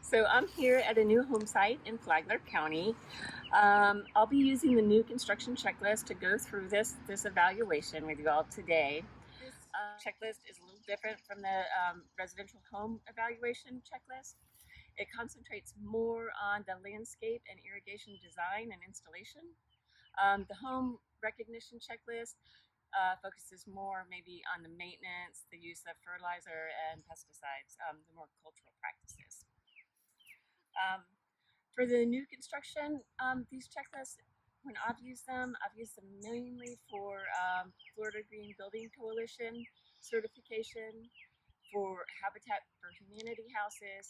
So I'm here at a new home site in Flagler County. I'll be using the new construction checklist to go through this evaluation with you all today. This checklist is a little different from the residential home evaluation checklist. It concentrates more on the landscape and irrigation design and installation. The home recognition checklist focuses more maybe on the maintenance, the use of fertilizer and pesticides, the more cultural practices. For the new construction, these checklists, when I've used them mainly for Florida Green Building Coalition certification, for Habitat for Humanity houses,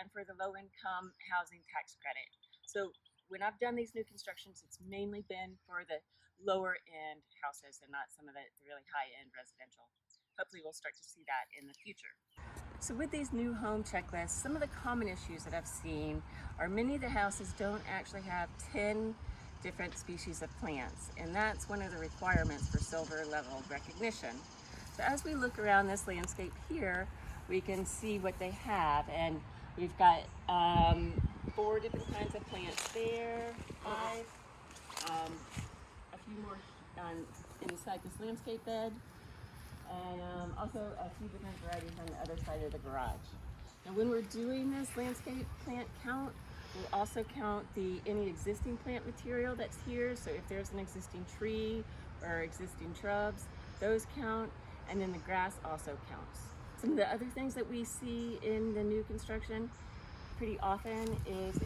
and for the low-income housing tax credit. So when I've done these new constructions, it's mainly been for the lower-end houses and not some of the really high-end residential. Hopefully we'll start to see that in the future. So with these new home checklists, some of the common issues that I've seen are many of the houses don't actually have 10 different species of plants, and that's one of the requirements for silver level recognition. So as we look around this landscape here, we can see what they have, and we've got 4 different kinds of plants there, 5, a few more inside this landscape bed, and also a few different varieties on the other side of the garage. Now when we're doing this landscape plant count, we'll also count any existing plant material that's here. So if there's an existing tree or existing shrubs, those count, and then the grass also counts. Some of the other things that we see in the new construction pretty often is if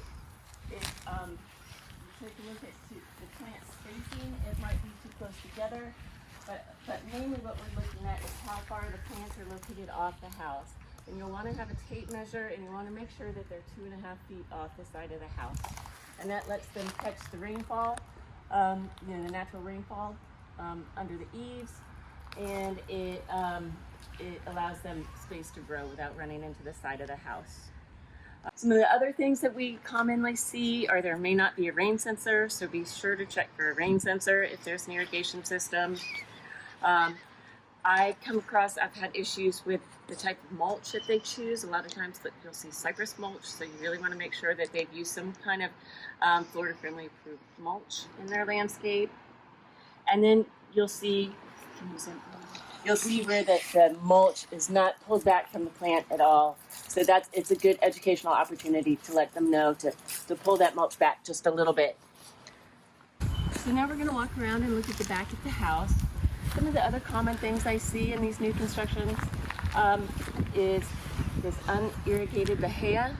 you take a look at the plant spacing, it might be too close together. But mainly what we're looking at is how far the plants are located off the house. And you'll want to have a tape measure, and you want to make sure that they're 2.5 feet off the side of the house. And that lets them catch the rainfall, the natural rainfall under the eaves, and it allows them space to grow without running into the side of the house. Some of the other things that we commonly see are there may not be a rain sensor, so be sure to check for a rain sensor if there's an irrigation system. I've had issues with the type of mulch that they choose. A lot of times you'll see cypress mulch, so you really want to make sure that they've used some kind of Florida-friendly approved mulch in their landscape. And then you'll see where the mulch is not pulled back from the plant at all. So it's a good educational opportunity to let them know to pull that mulch back just a little bit. So now we're going to walk around and look at the back of the house. Some of the other common things I see in these new constructions is this unirrigated bahia,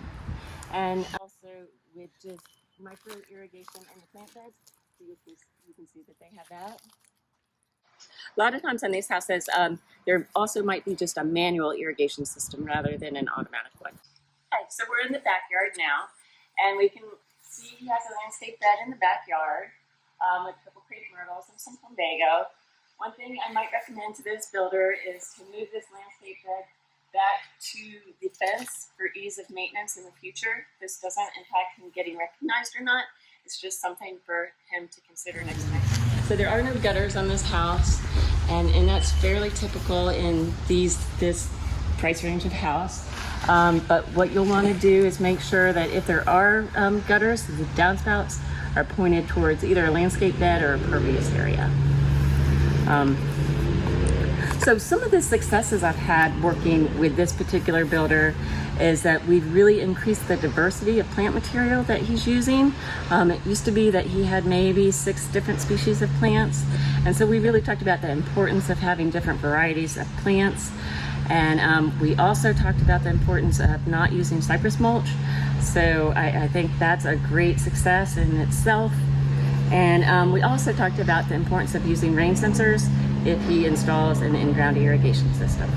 and also with just micro irrigation in the plant beds. So you can see that they have that. A lot of times on these houses, there also might be just a manual irrigation system rather than an automatic one. Okay, so we're in the backyard now, and we can see he has a landscape bed in the backyard with a couple crepe myrtles and some plumbago. One thing I might recommend to this builder is to move this landscape bed back to the fence for ease of maintenance in the future. This doesn't impact him getting recognized or not. It's just something for him to consider next time. So there are no gutters on this house, and that's fairly typical in this price range of house. But what you'll want to do is make sure that if there are gutters, the downspouts are pointed towards either a landscape bed or a pervious area. So some of the successes I've had working with this particular builder is that we've really increased the diversity of plant material that he's using. It used to be that he had maybe 6 different species of plants, and so we really talked about the importance of having different varieties of plants. And we also talked about the importance of not using cypress mulch. So I think that's a great success in itself. And we also talked about the importance of using rain sensors if he installs an in-ground irrigation system.